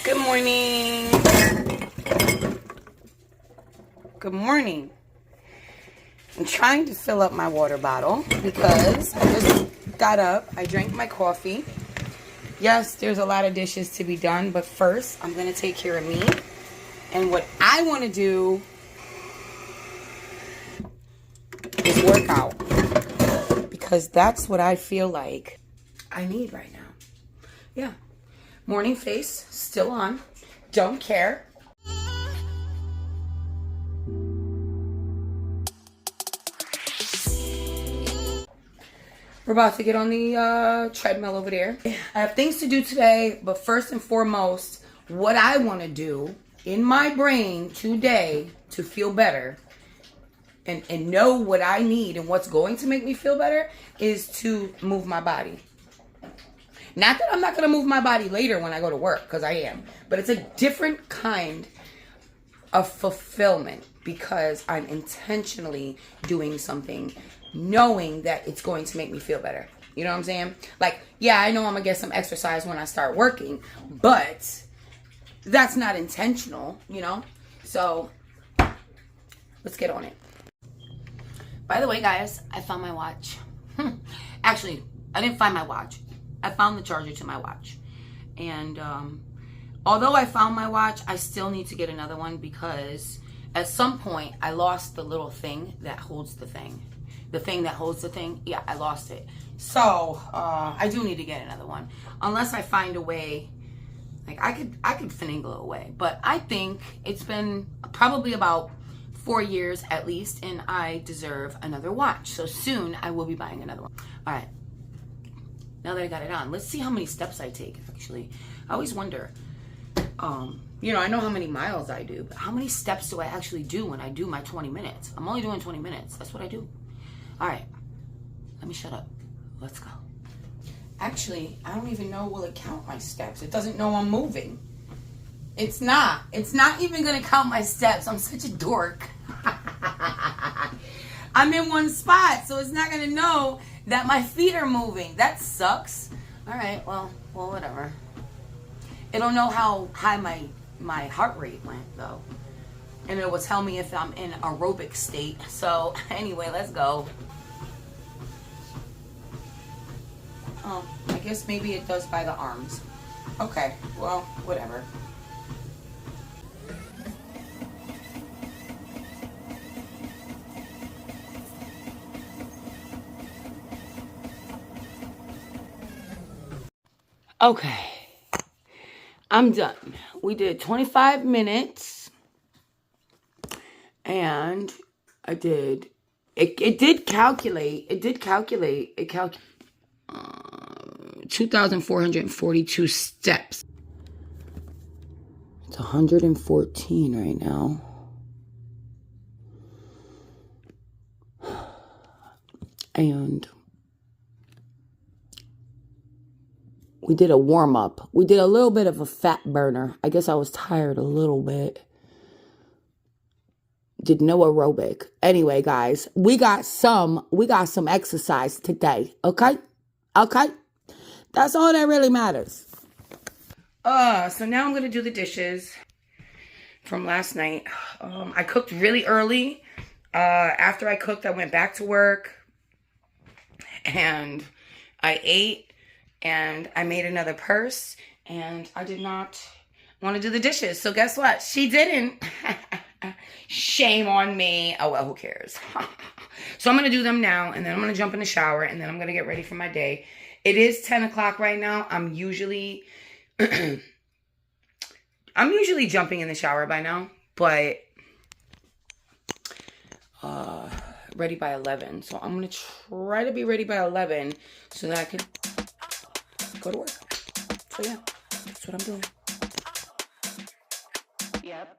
Good morning. Good morning. I'm trying to fill up my water bottle because I just got up. I drank my coffee. Yes, there's a lot of dishes to be done, but first I'm going to take care of me. And what I want to do is work out because that's what I feel like I need right now. Yeah. Morning face still on. Don't care. We're about to get on the treadmill over there. I have things to do today, but first and foremost, what I want to do in my brain today to feel better and know what I need and what's going to make me feel better is to move my body. Not that I'm not going to move my body later when I go to work, because I am. But it's a different kind of fulfillment because I'm intentionally doing something knowing that it's going to make me feel better. You know what I'm saying? Like, yeah, I know I'm going to get some exercise when I start working, but that's not intentional, you know? So, let's get on it. By the way, guys, I found my watch. Actually, I didn't find my watch. I found the charger to my watch. And although I found my watch, I still need to get another one because at some point I lost the little thing that holds the thing. The thing that holds the thing, yeah, I lost it. So I do need to get another one. Unless I find a way, like I could finagle a way. But I think it's been probably about 4 years at least, and I deserve another watch. So soon I will be buying another one. All right. Now that I got it on, let's see how many steps I take, actually. I always wonder, you know, I know how many miles I do, but how many steps do I actually do when I do my 20 minutes? I'm only doing 20 minutes. That's what I do. All right. Let me shut up. Let's go. Actually, I don't even know will it count my steps. It doesn't know I'm moving. It's not. It's not even going to count my steps. I'm such a dork. I'm in one spot, so it's not going to know that my feet are moving. That sucks. All right, well, whatever. It'll know how high my heart rate went, though. And it will tell me if I'm in aerobic state. So, anyway, let's go. Oh, I guess maybe it does by the arms. Okay, well, whatever. Okay, I'm done. We did 25 minutes, and I did, it did calculate, 2,442 steps. It's 114 right now. And we did a warm-up. We did a little bit of a fat burner. I guess I was tired a little bit. Did no aerobic. Anyway, guys, we got some exercise today. Okay? Okay? That's all that really matters. So now I'm gonna do the dishes from last night. I cooked really early. After I cooked, I went back to work and I ate. And I made another purse, and I did not want to do the dishes. So guess what? She didn't. Shame on me. Oh, well, who cares? So I'm going to do them now, and then I'm going to jump in the shower, and then I'm going to get ready for my day. It is 10 o'clock right now. I'm usually jumping in the shower by now, but ready by 11. So I'm going to try to be ready by 11 so that I can go to work. So yeah, that's what I'm doing. Yep.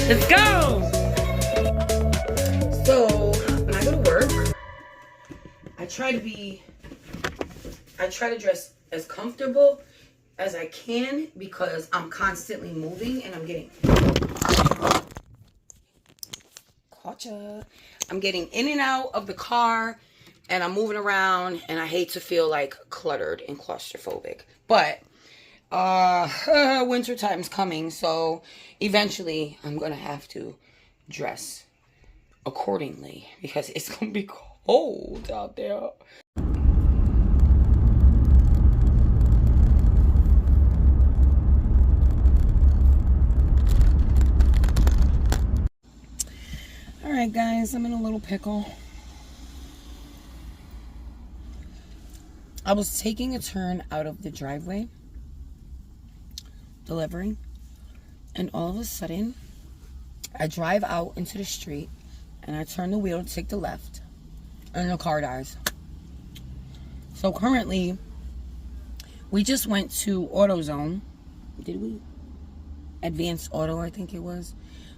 Let's go. So when I go to work, I try to dress as comfortable as I can because I'm constantly moving and I'm getting I'm getting in and out of the car and I'm moving around and I hate to feel like cluttered and claustrophobic. But winter time's coming, so eventually I'm gonna have to dress accordingly because it's gonna be cold out there. Alright guys, I'm in a little pickle. I was taking a turn out of the driveway, delivering, and all of a sudden, I drive out into the street, and I turn the wheel to take the left, and the car dies. So currently, we just went to AutoZone. Did we? Advanced Auto, I think it was.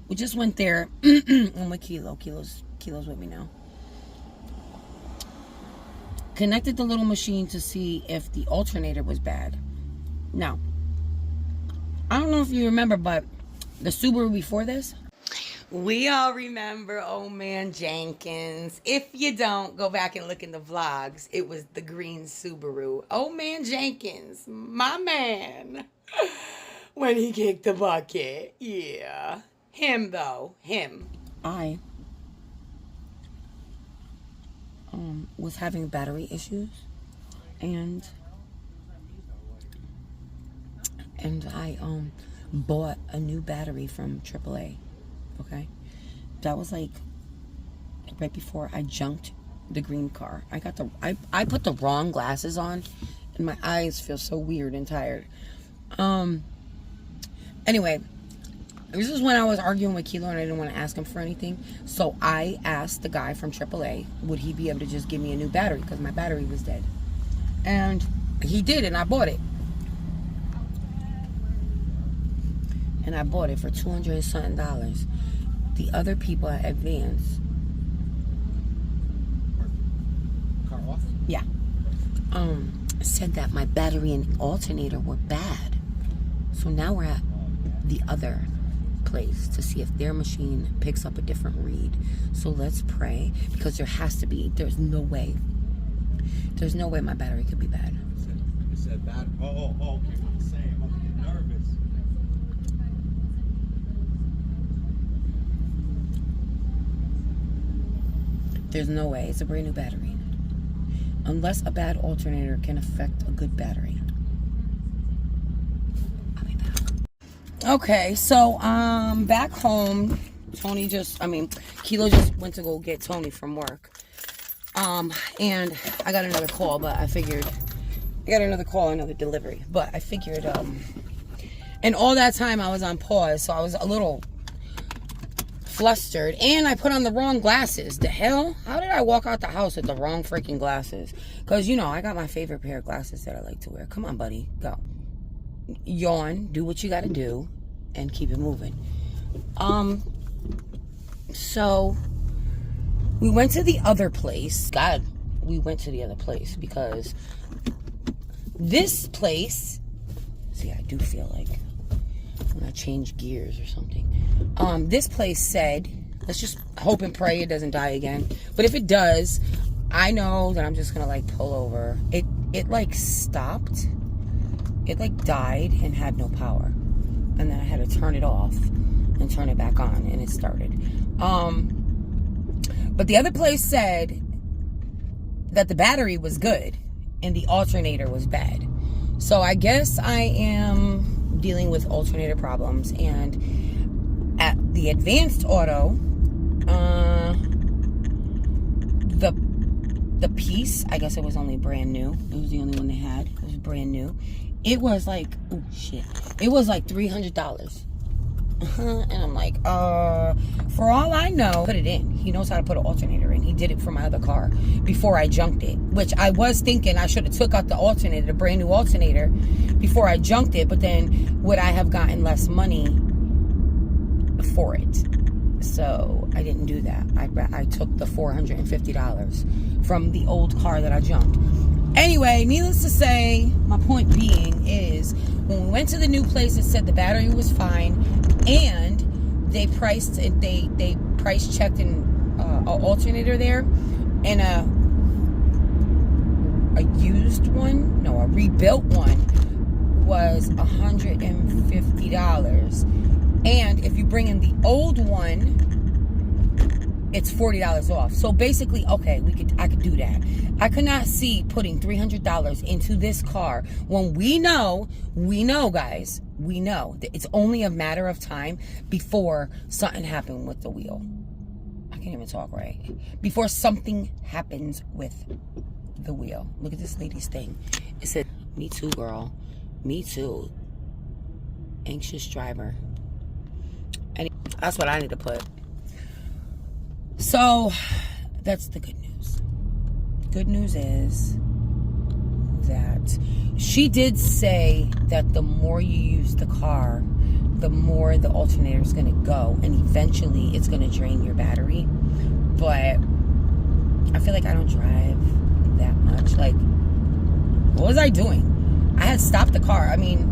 We just went there. I'm with Kilo's with me now. Connected the little machine to see if the alternator was bad. Now, I don't know if you remember, but the Subaru before this, we all remember old man Jenkins. If you don't, go back and look in the vlogs. It was the green Subaru. Old man Jenkins, my man. When he kicked the bucket. Yeah. Him, though. Him. I was having battery issues. And I bought a new battery from AAA. Okay? That was like right before I junked the green car. I put the wrong glasses on and my eyes feel so weird and tired. Anyway, this is when I was arguing with Kilo and I didn't want to ask him for anything. So I asked the guy from AAA, would he be able to just give me a new battery because my battery was dead. And he did, and I bought it. And I bought it for $200 and something. The other people at Advance. Car off? Yeah. Said that my battery and alternator were bad. So now we're at the other place to see if their machine picks up a different read. So let's pray, because there's no way my battery could be bad. You said bad. Oh, okay. What you saying? I'm about to get nervous. There's no way. It's a brand new battery. Unless a bad alternator can affect a good battery. I'll be back. Okay, so back home, Kilo just went to go get Tony from work. And I got another call, but I got another delivery. But I figured, and all that time I was on pause, so I was a little flustered, and I put on the wrong glasses. The hell? How did I walk out the house with the wrong freaking glasses? Because, I got my favorite pair of glasses that I like to wear. Come on, buddy. Go. Yawn. Do what you got to do. And keep it moving. So, we went to the other place. We went to the other place because this place... See, I do feel like when I change gears or something. This place said, let's just hope and pray it doesn't die again. But if it does, I know that I'm just gonna pull over. It stopped. It died and had no power. And then I had to turn it off and turn it back on and it started. But the other place said that the battery was good and the alternator was bad. So I guess I am dealing with alternator problems, and at the Advanced Auto, the piece, I guess it was only brand new. It was the only one they had. It was brand new. It was it was like $300. And I'm like, for all I know, put it in. He knows how to put an alternator in. He did it for my other car before I junked it, which I was thinking I should have took out the alternator, the brand new alternator, before I junked it. But then would I have gotten less money for it. So I didn't do that. I took the $450 from the old car that I junked. Anyway, needless to say, my point being is when we went to the new place, it said the battery was fine, and they price checked an alternator there, and a used one, no, a rebuilt one was $150, and if you bring in the old one, it's $40 off. So basically, okay, I could do that. I could not see putting $300 into this car when we know, guys, we know that it's only a matter of time before something happened with the wheel. I can't even talk right. Before something happens with the wheel. Look at this lady's thing. It said, "Me too, girl. Me too. Anxious driver." And that's what I need to put. So, that's the good news. Good news is that she did say that the more you use the car, the more the alternator is going to go, and eventually it's going to drain your battery. But I feel like I don't drive that much. Like, what was I doing? I had stopped the car. I mean,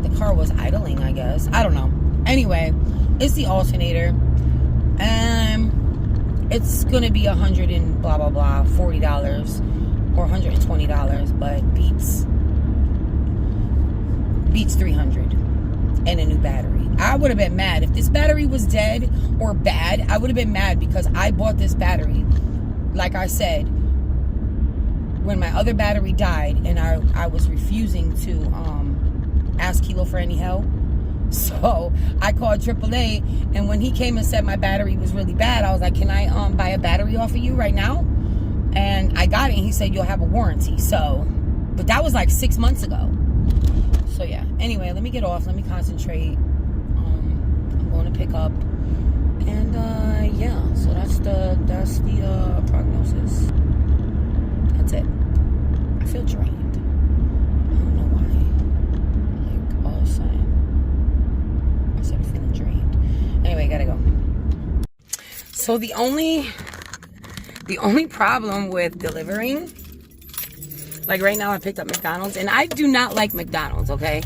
the car was idling, I guess. I don't know. Anyway, it's the alternator. It's gonna be $100 and blah blah blah, $40 or $120, but beats $300 and a new battery. I would have been mad if this battery was dead or bad. I would have been mad because I bought this battery, like I said, when my other battery died, and I was refusing to ask Kilo for any help. So I called AAA, and when he came and said my battery was really bad, I was like, "Can I buy a battery off of you right now?" And I got it, and he said, "You'll have a warranty." So, but that was like 6 months ago. So yeah. Anyway, let me get off. Let me concentrate. I'm going to pick up, and yeah. So that's the prognosis. That's it. I feel drained. I don't know why. Like all of a sudden. I started feeling drained. Anyway, gotta go. So the only problem with delivering, like right now I picked up McDonald's, and I do not like McDonald's, okay?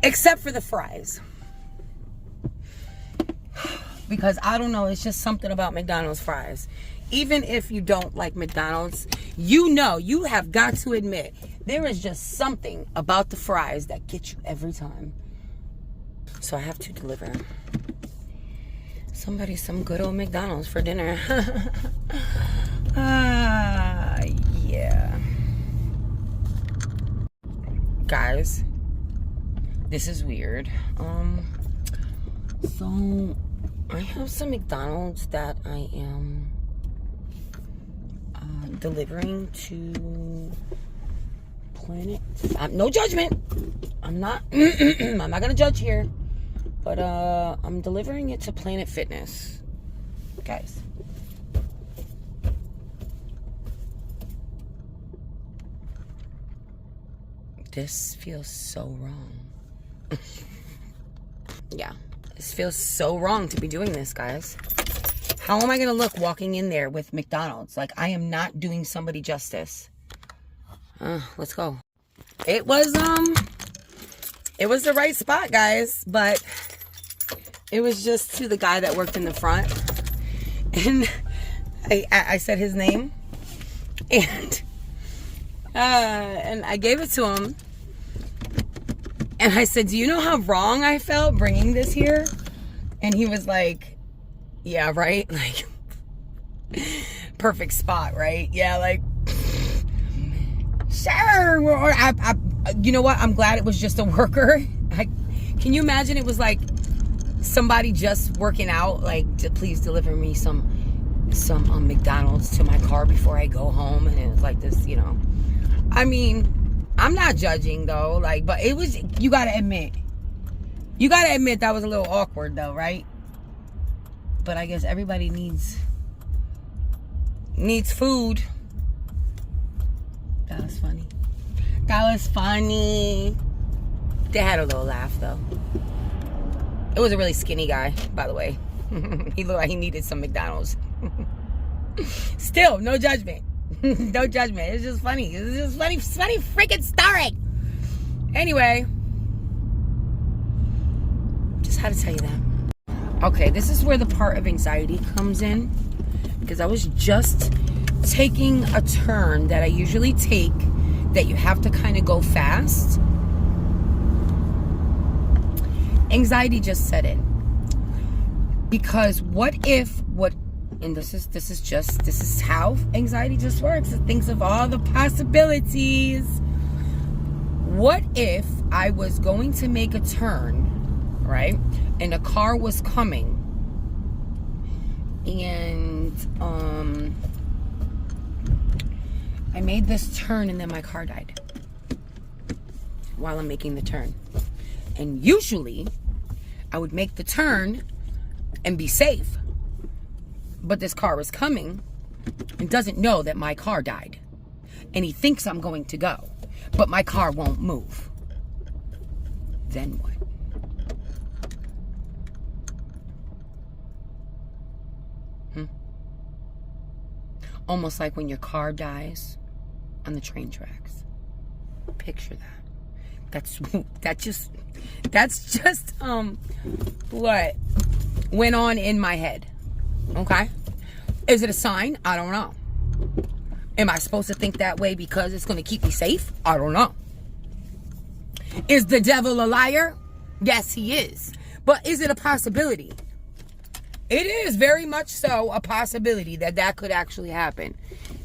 Except for the fries. Because I don't know, it's just something about McDonald's fries. Even if you don't like McDonald's, you know, you have got to admit, there is just something about the fries that gets you every time. So I have to deliver somebody some good old McDonald's for dinner. Yeah. Guys, this is weird. So I have some McDonald's that I am delivering to Planet. No judgment. I'm not gonna judge here, but I'm delivering it to Planet Fitness, guys. This feels so wrong. Yeah, this feels so wrong to be doing this, guys. How am I gonna look walking in there with McDonald's? Like, I am not doing somebody justice. Let's go. It was the right spot, guys, but it was just to the guy that worked in the front, and I said his name, and I gave it to him, and I said, "Do you know how wrong I felt bringing this here?" And he was like, "Yeah, right, like perfect spot, right? Yeah, like." Sure. Or you know what? I'm glad it was just a worker. Can you imagine it was like somebody just working out, like, please deliver me some McDonald's to my car before I go home, and it was like this, you know. I mean, I'm not judging though, like, but it was. You gotta admit that was a little awkward though, right? But I guess everybody needs food. That was funny. That was funny. They had a little laugh though. It was a really skinny guy, by the way. He looked like he needed some McDonald's. Still, no judgment. No judgment. It's just funny. It's just funny freaking story. Anyway, just had to tell you that. Okay, this is where the part of anxiety comes in, because I was just taking a turn that I usually take, that you have to kind of go fast. Anxiety just set in, because and this is how anxiety just works. It thinks of all the possibilities. What if I was going to make a turn, right, and a car was coming, and I made this turn and then my car died while I'm making the turn. And usually I would make the turn and be safe, but this car is coming and doesn't know that my car died, and he thinks I'm going to go, but my car won't move. Then what? Almost like when your car dies on the train tracks. Picture that. That's just what went on in my head. Okay? Is it a sign? I don't know. Am I supposed to think that way because it's going to keep me safe? I don't know. Is the devil a liar? Yes, he is. But is it a possibility? It is very much so a possibility that could actually happen.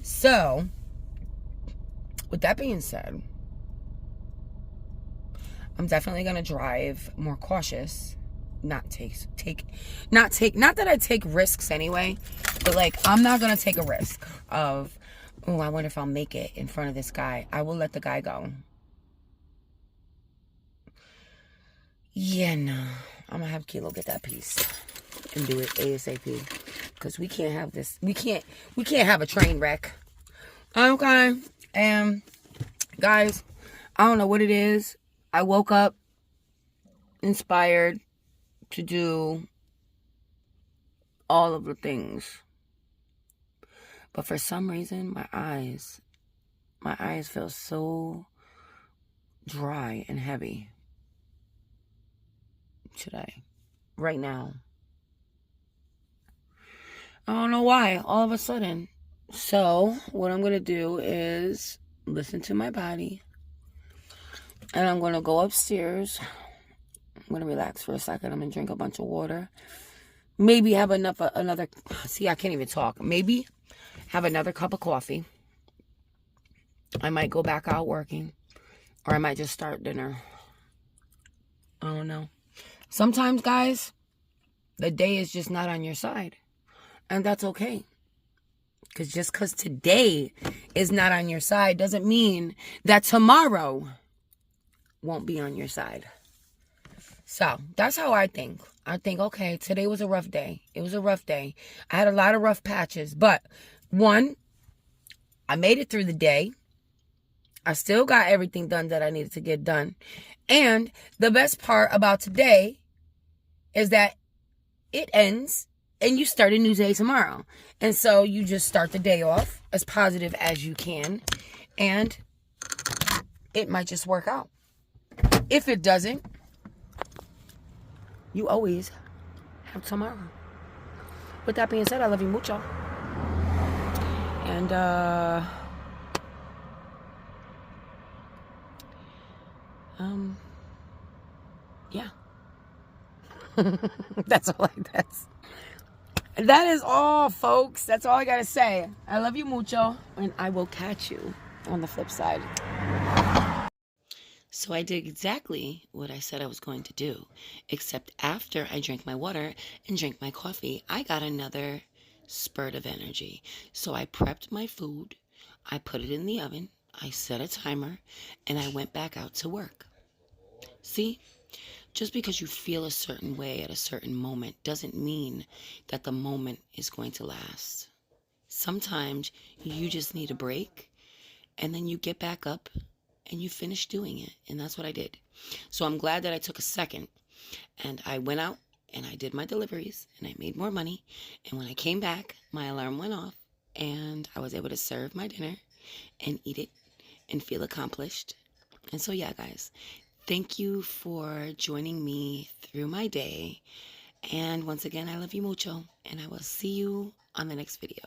So, with that being said, I'm definitely going to drive more cautious. Not that I take risks anyway, but like, I'm not going to take a risk of, oh, I wonder if I'll make it in front of this guy. I will let the guy go. Yeah, no. I'm going to have Kilo get that piece and do it ASAP, because we can't have this. We can't have a train wreck. Okay. And guys, I don't know what it is. I woke up inspired to do all of the things, but for some reason my eyes feel so dry and heavy today, right now. I don't know why, all of a sudden. So what I'm gonna do is listen to my body, and I'm gonna go upstairs. I'm gonna relax for a second. I'm gonna drink a bunch of water. Maybe have another. See, I can't even talk. Maybe have another cup of coffee. I might go back out working, or I might just start dinner. I don't know. Sometimes, guys, the day is just not on your side, and that's okay. Because just because today is not on your side doesn't mean that tomorrow won't be on your side. So that's how I think. I think, okay, today was a rough day. It was a rough day. I had a lot of rough patches. But one, I made it through the day. I still got everything done that I needed to get done. And the best part about today is that it ends and you start a new day tomorrow. And so you just start the day off as positive as you can. And it might just work out. If it doesn't, you always have tomorrow. With that being said, I love you mucho. And, yeah. That is all, folks. That's all I gotta say. I love you mucho, and I will catch you on the flip side. So I did exactly what I said I was going to do, except after I drank my water and drank my coffee, I got another spurt of energy. So I prepped my food, I put it in the oven, I set a timer, and I went back out to work. See? Just because you feel a certain way at a certain moment doesn't mean that the moment is going to last. Sometimes you just need a break, and then you get back up and you finish doing it. And that's what I did. So I'm glad that I took a second and I went out and I did my deliveries and I made more money. And when I came back, my alarm went off and I was able to serve my dinner and eat it and feel accomplished. And so, yeah, guys, thank you for joining me through my day. And once again, I love you mucho, and I will see you on the next video.